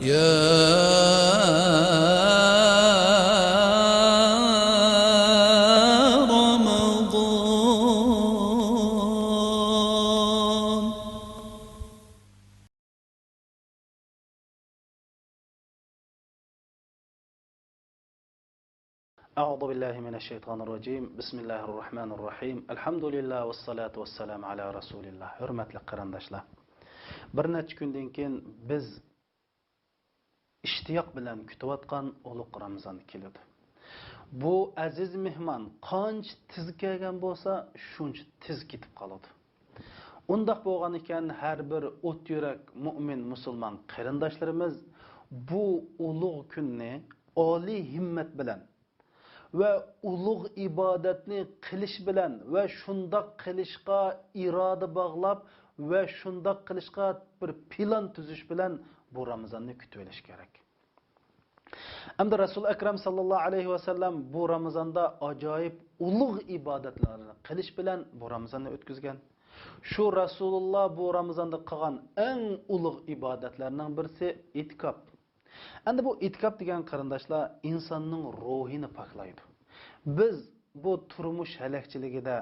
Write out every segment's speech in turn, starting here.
يا رمضان. أعوذ بالله من الشيطان الرجيم. بسم الله الرحمن الرحيم. الحمد لله والصلاة والسلام على رسول الله. Hürmetli qarindoshlar. Bir necha kundan keyin biz ishtiyoq bilan kutayotgan ulug' Ramazon keladi. Bu aziz mehmon qancha tiz kelgan bo'lsa, shuncha tiz ketib qoladi. Undaq bo'lgan ekan, har bir o't yurak mu'min musulmon qarindoshlarimiz bu ulug' kunni oliy himmat bilan ve ulug' ibodatni qilish bilan ve shundoq qilishga iroda bog'lab ve shundoq qilishga bir plan tuzish bilan bu Ramazonni kutib olish kerak. Hamda Rasul Akram sallallohu alayhi ve sellem bu Ramazonda ajoyib ulug' ibodatlarni qilish bilan bu Ramazonni o'tkazgan. Shu Rasululloh bu Ramazonda qilgan eng ulug' ibodatlarning birisi itikof. Endi bu itikof degan qarindoshlar insonning ruhini poklaydi. Biz bu turmush halakchiligida,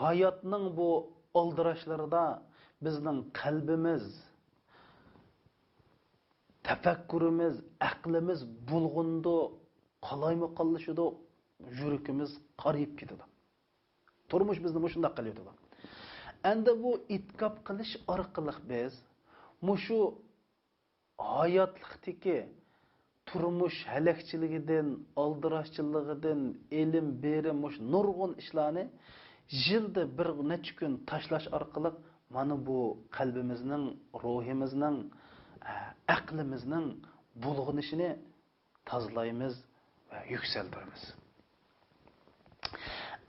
hayotning bu oldirashlarida bizning qalbimiz, tafakkurimiz, aqlimiz bulg'undi, qalaymi qolishidi, yuragimiz qariyib ketadi. Turmush bizni shunday qilyapti. Endi bu itikof qilish orqali biz mushu hayotlikdagi turmush halakchiligidan, aldirashchiligidan, ilim berim, mush nurg'un ishlarni yilda bir necha kun tashlash orqali mana bu qalbimizning, ruhimizning, aqlimizning bulg'unishini tozalaymiz va yuksaltiramiz.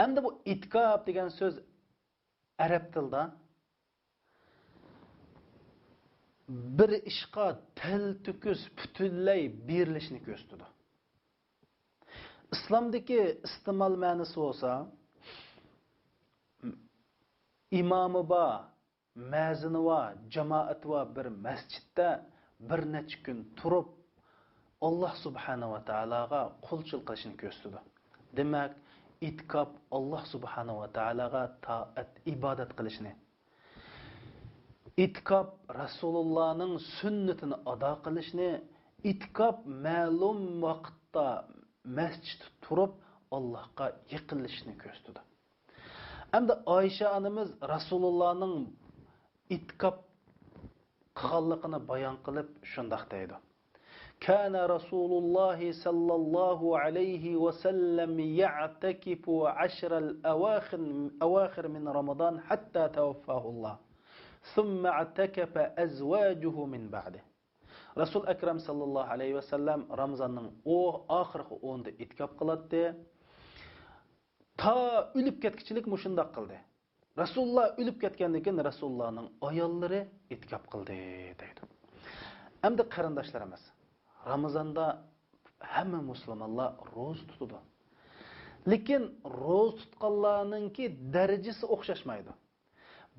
Endi bu itikof degan so'z arab tilida bir ishqa til tüküz bütünley birleşini gösterdi. İslam'daki istimal ma'nosi olsa, imamı va, mezini va, cemaat va bir mescitte bir neçə gün turup Allah subhanahu wa ta'alaga qulçul qilishini gösterdi. Demek itikof Allah subhanahu wa ta'alaga taat, ibadet qilishini. İtikof Rasulullah'ın sünnetini ada qilishni, itikof ma'lum vaqtda masjid turib Allohga yiqilishni ko'rsatdi. Hamda Oyisha onamiz Rasulullah'ın itikof qilganligini bayon qilib shunday deydi. Kana Rasulullah sallallahu alayhi ve sellem ya'takifu 10 al-awakhir min Ramazan hatta tawaffahu Allah. ثم اعتكف أزواجه من بعده. Rasul Akram sallallahu aleyhi ve sellem Ramazan'ın o ahirki 10'da itikaf kılattı. Ta ölüp ketkiçilik muşundaq kıldı. Rasulullah ölüp ketkendikin Rasulullah'ın ayalları itikaf kıldı deydi. Hem de qarindoshlarimiz Ramazan'da hamma musulmonlar ro'za tutadi. Lekin ro'za tutganlarninki darajasi o'xshashmaydi.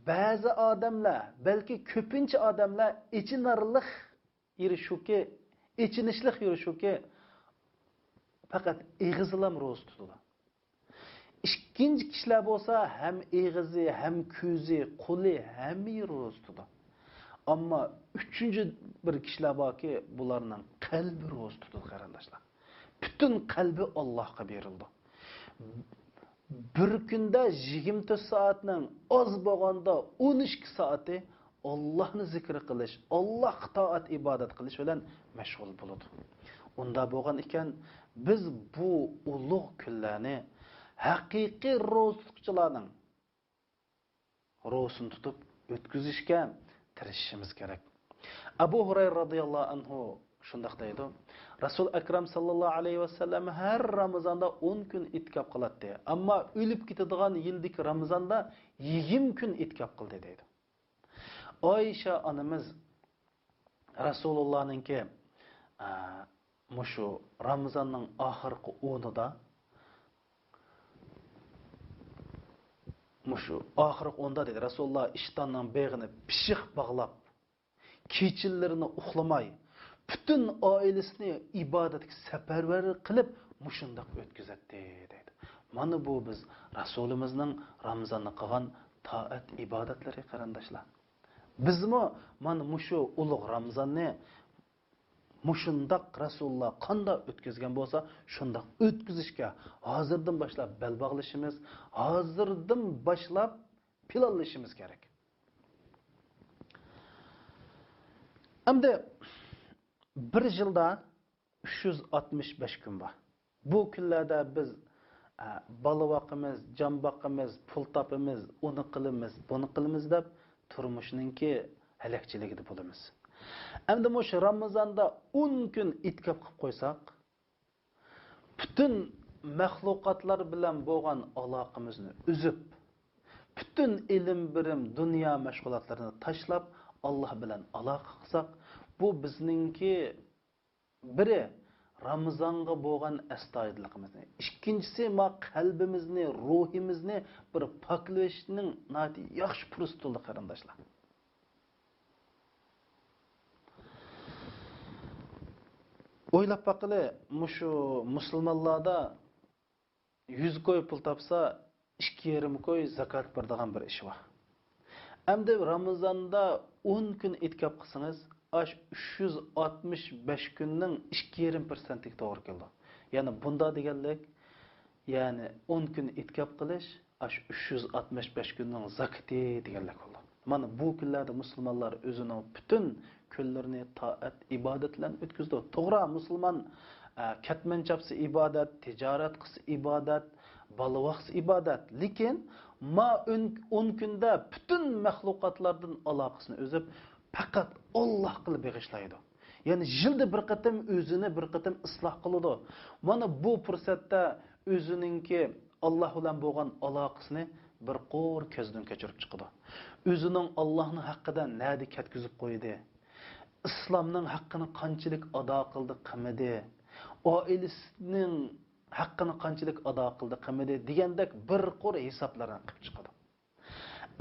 Bazı adamlar, belki köpünçe adamlar içinarlıq yürüşüki, içinişlik yürüşüki fakat eğizilam roz tutulu. İkinci kişiler olsa hem eğizi, hem küzi, kuli, hem roz tutulu. Ama üçüncü bir kişiler var ki bunların kalbi roz tutulu qarindoshlar. Bütün kalbi Allah'a verildi. Bir günde 24 saatning az bo'lganda 12 saati Allohni zikr qilish, Allohga toat ibodat qilish bilan mashg'ul bo'ladi. Unda bo'lgan ekan biz bu ulug' kunlarni haqiqiy ro'zqchilarning ro'zini tutib o'tkazishga tirishishimiz kerak. Abu Hurayra radhiyallohu anhu shunday deydi. Rasul Akram sallallahu aleyhi ve sellem her Ramazanda 10 gün itikaf kılattı. Ama ölüp gitadigan yildeki Ramazanda 20 gün itikaf kıldı deydi. Ayşe anamız Resulullah'ın ki muşu Ramazan'ın ahirki 10'da muşu ahirki 10'da dedi. Resulullah iştanın beğini pişik bağlap keçillerini uxlamay Bütün ailesini ibadatga safarbar qilib mushundaq o'tkazadi deydi. Mana bu biz Rasulimizning Ramazonni qilgan toat ibodatlari qarindoshlar. Bizmi mana mushu ulug' Ramazonni mushundaq Rasululloh qanday o'tkazgan bo'lsa, shundaq o'tkazishga hozirdan boshlab bel bog'lashimiz, hozirdan boshlab planlashimiz kerak. Endi bir yilda 365 kun bor. Bu kunlarda biz bola boqimiz, jon boqimiz, pul topimiz, uni qilamiz, buni qilamiz deb turmushninki halakchiligida bo'lamiz. Endi mush Ramazonda 10 kun itkob qilib qo'ysak, butun mahluqotlar bilan bo'lgan aloqamizni uzib, butun ilm bilim, dunyo mashg'ulotlarini tashlab Alloh bilan aloqa qilsak, bu bizningki biri Ramazonga bo'lgan astoydilligimizni, ikkinchisi ma qalbimizni, ruhimizni bir poklashning nati yaxshi fursati qarindoshlar. O'ylab baqili, mushu musulmonlarda 100 ko'y pul topsa, 2,5 ko'y zakot beradigan bir ish bor. Endi Ramazonda 10 kun itkob qilsangiz, 365 kunning 2,5% to'g'ri keldi. Ya'ni bunda deganlik, ya'ni 10 kun itkob qilish 365 kunning zakati deganlik bo'ldi. Mana bu kunlarda musulmonlar o'zining butun kunlarini toat, ibodat bilan o'tkazdi. To'g'ri, musulmon katman chapsi ibodat, tijorat qilsa ibodat, bola vaqsi ibodat. Lekin ma 10 kunda butun mahluqotlardan aloqasini o'zib faqat Alloh qilib beg'ishlaydi. Ya'ni yilda bir qatam o'zini bir qatam isloh qiladi. Mana bu fursatda o'zininki Alloh bilan bo'lgan aloqasini bir qo'r ko'zdan kechirib chiqadi. O'zining Allohning haqqidan nadi ketkizib qo'ydi. Islomning haqqini qanchalik ado qildi, qilmadi. Oilasining haqqini qanchalik ado qildi, qilmadi degandek bir qo'r hisoblarni qilib chiqadi.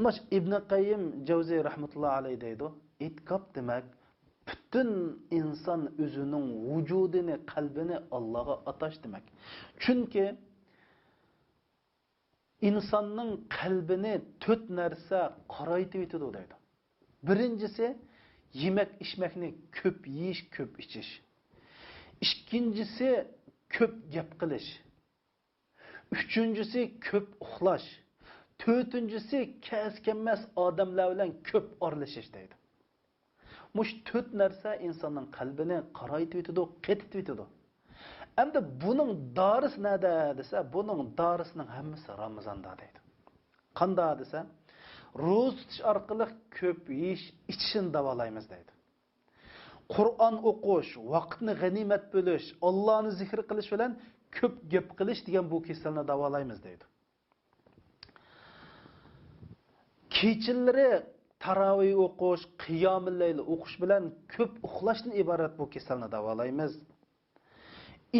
Mash Ibn Qayyim Javziy rahmatullohi alayhi deydi, itkob demak butun inson o'zining vujudini, qalbini Allohga atash demak. Chunki insonning qalbini 4 narsa qoraytib yetadi deydi. Birinchisi yemek içmekni ko'p yeyish, ko'p ichish. Ikkinchisi ko'p gap qilish. Uchinchisi ko'p uxlash. To'rtinchisi kaskanmas odamlar bilan ko'p aralashish deydi. Mush 4 narsa insonning qalbini qoraytib yetadi, qetib yetadi. Endi buning dorisi nada desa, buning dorisining hammasi Ramazonda deydi. Qanday desa, ro'za tutish orqali ko'p yeyish, ichishni davolaymiz deydi. Qur'on o'qish, vaqtni g'animat bo'lish, Allohni zikr qilish bilan ko'p gap qilish degan bu kasalni davolaymiz deydi. Kechalari tarovih o'qish, qiyomul layl o'qish bilan ko'p uxlashdan iborat bu kasalni davolaymiz.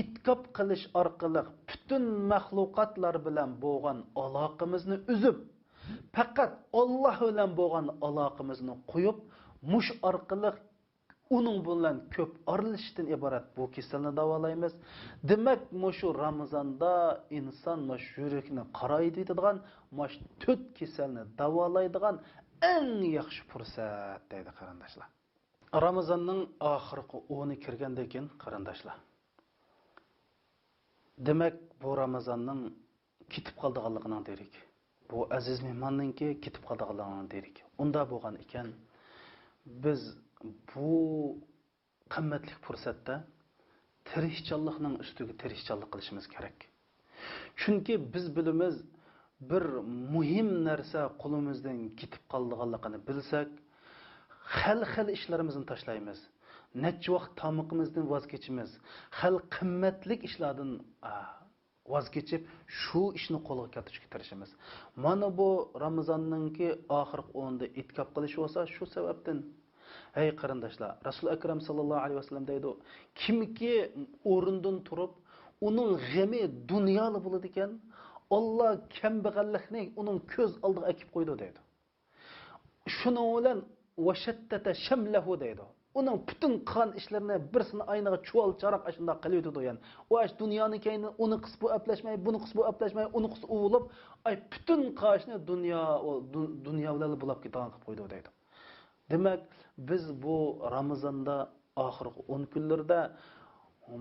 İtkob qilish orqali butun mahluqotlar bilan bo'lgan aloqamizni uzib, faqat Alloh bilan bo'lgan aloqamizni qo'yib, mush orqali uning bilan ko'p aralashishdan iborat bu kasalni davolaymiz. Demak, mushu Ramazonda inson mush yurakni qoraytiradigan, mush 4 kasalni davolaydigan eng yaxshi fursat deydi qarindoshlar. Ramazonning oxirgi 10i kirgandan keyin qarindoshlar. Demak, bu Ramazonning ketib qoldiganligining derik. Bu aziz mehmonninki ketib qoldiganligining derik. Unda bo'lgan ekan, biz bu qimmatli fursatda tirishchanlikning ustiga tirishchanlik qilishimiz kerak. Chunki biz bilamiz, bir muhim narsa qo'limizdan ketib qoldiganligini bilsak, xil ishlarimizni tashlaymiz. Necha vaqt tamoqimizdan voz kechimiz, xil qimmatlik ishlardan voz kechib, shu ishni qo'lga kiritishga tirishamiz. Mana bu Ramazonningki oxirgi 10da itkob qilish bo'lsa, shu sababdan hey qarindoshlar, Rasul akram sallallohu alayhi vasallam deydi, kimki o'rindan turib, uning g'ami dunyoli bo'ladi ekan, Alloh kambag'allikni uning ko'z oldiga akib qo'ydi deydi. Shuning bilan vashattata shamlahu deydi. Onun bütün kan işlerini birisini aynaga çuval çarak aşında kılıyordu yani. O aş dünyanın kayını onu kısbu aplaşmayı, bunu kısbu aplaşmayı, onu kısbu ulup ay bütün kaşını dünya bilan bulap gitgan qilib qo'ydi deydi. Demek biz bu Ramazanda ahirgi 10 kunlarda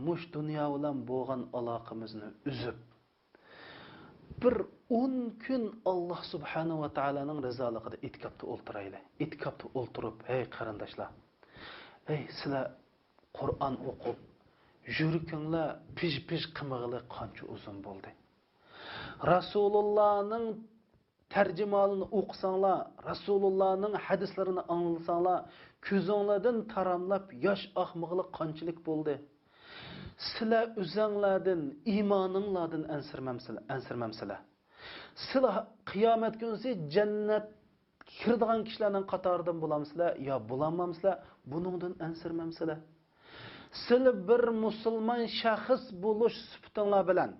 mush dunyo bilan bo'lgan aloqamizni uzib bir 10 kun Alloh subhanahu va taolaning rizoligida itkabda o'ltiraylik. Itkabda o'ltirib, hey qarindoshlar, hey sizlar Qur'on o'qib, yurikinglar pish-pish qimig'ili qancha uzun bo'ldi. Rasulullohning tarjimalını okusanglar, Rasulullah'ның hadislerini anlasanglar, ko'zinglardan taramlab yosh oqmig'li qanchalik bo'ldi. Sizlar o'zinglardan, iymoninglardan ansirmamsizlar. Sizlar qiyomat kunisi jannat kiradigan kishilarning qatoridan bo'lamsizlar, yo bo'lamamsizlar, buningdan ansirmamsizlar. Sizlar bir musulmon shaxs bo'lish sifatinglar bilan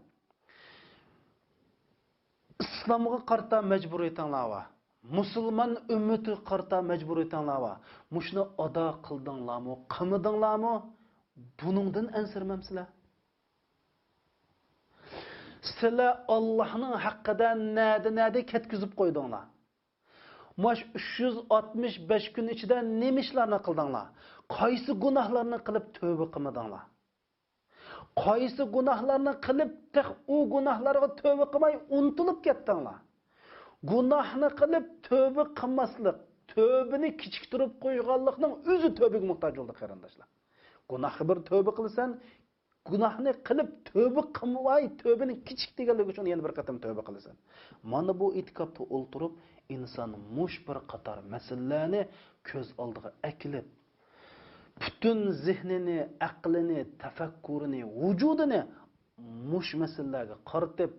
İslam'a qarta mecburiyetinlar var. Müslüman ümmeti qarta mecburiyetinlar var. Muşunu ada qıldınlar mı, qımıdınlar mı? Bunundan ensirmemsizler. Sizler Allah'ın hakkında nade ketkizip koydunlar. Maş 365 gün içinde nemişlerini kıldınlar. Kaysı günahlarını kılıp tövbe qımıdınlar. Qaysı günahlarını qilib tek o günahlarga tövbe qilmay unutulib ketdinglar. Günahni qilib tövbe qilmaslik, tövbeni kichiktirib qo'yganlikning o'zi tövbega muhtoj bo'ldi qarindoshlar. Günahga bir tövbe qilsan, günahni qilib tövbe qilmay, tövbeni kichik deganligi uchun yana bir qatam tövbe qilasan. Mana bu itikobda o'ltirib, inson mush bir qator masalalarni ko'z oldiga akilib bütün zihnini, aklini, tefekkurunu, vücudunu muş meselelerine qaratib,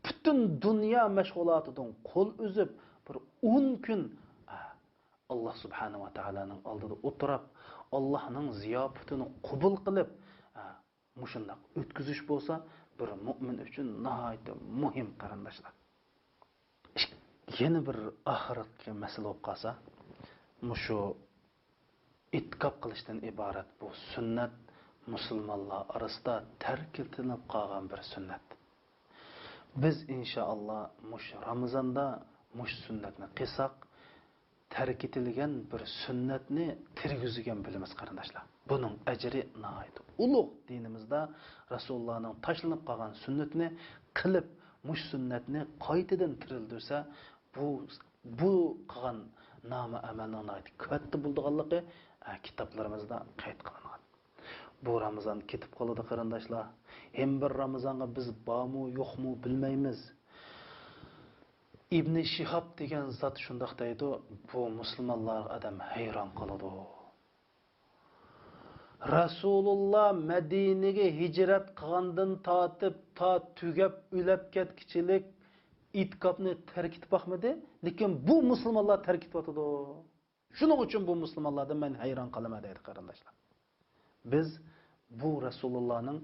bütün dünya meşgulatıdan kol üzüp bir 10 gün Allah subhanahu wa ta'ala'nın aldığında oturup Allah'ın ziyafetini kubul kılıp muşundak ötküzüş bolsa bir mümin için nihayet muhim qarindoshlar. Yeni bir ahiretki mesele olib qalsa, muşu İtkab qilishdan iborat bu sünnet musulmonlar arasida tark etilib qolgan bir sünnet. Biz inshaalloh mush Ramazonda mush sunnatni qilsak, tark etilgan bir sunnatni tirgizgan bilamiz qarindoshlar. Buning ajri nihoyat ulug' dinimizda Rasulullohning tashlanib qolgan sunnatni qilib mush sunnatni qaytadan tirildirsa, bu qilgan nama amalning nihoyat katta bo'lganligi kitaplarımızda kayıt kılınan. Bu Ramazan ketip qoladi qarindoshlar. Hem bir Ramazan'a biz bamu yok mu bilmeymiz. İbn Şihab degan zat shundoq deydi, bu musulmonlar adam hayron qoladi. Rasululloh Madinaga hijrat qilgandan tortib to tugab o'lab ketkichilik itkobni tark etib baxmadi, lekin bu musulmonlar tark etibdi. Şunun için bu Müslümanlardan ben hayran qalaman deydi qarindoshlar. Biz bu Resulullah'ın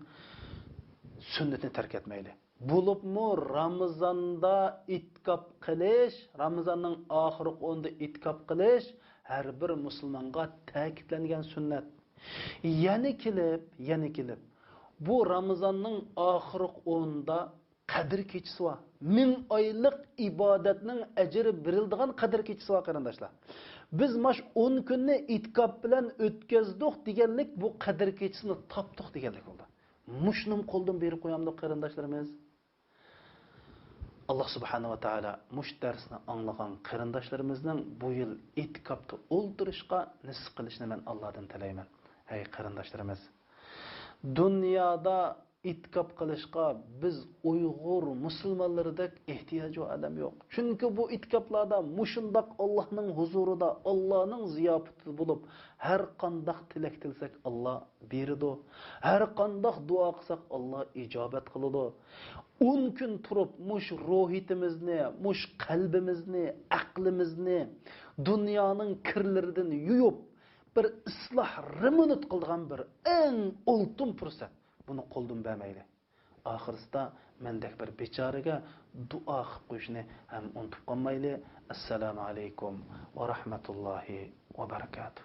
sünnetini terk etmeyli. Bulup mu Ramazan'da itkab qilish, Ramazan'ın ahir 10'da itkab qilish her bir Müslüman'a ta'kidlangan sünnet. Yani kilip bu Ramazan'ın ahir 10'da Kadir keçisi var. 1000 aylık ibadetinin ecri birildiğin kadir keçisi var qarindoshlar. Biz maş 10 günni itkab bilan o'tkazdik deganlik bu qadr kechisini topdik deganlik bo'ldi. Mushnim qo'ldan berib qo'yamdik qarindoshlarimiz. Allah subhanahu va taala mush darsni anglagan qarindoshlarimizning bu yil itkabda o'ltirishga nisb qilishni men Allohdan tilayman. Hey qarindoshlarimiz, dunyoda itkab qilishga biz Uyg'ur musulmonlaridek ehtiyoji adam yo'q. Chunki bu itkablarda mushundaq Allohning huzurida, Allohning ziyofati bo'lib, har qanday tilak tilsak Alloh beradi. Har qanday duo qilsak Alloh ijobat qiladi. 10 kun turib mush ruhiyatimizni, mush qalbimizni, aqlimizni dunyoning kirlaridan yuyib bir isloh remonat qilgan bir eng oltin fursat. Bunu qo'ldan bermayli. Oxirsida mendek bir bechoraga duo qilib qo'yishni ham unutib qolmayli. Assalomu alaykum va rahmatullohi va barakatuh.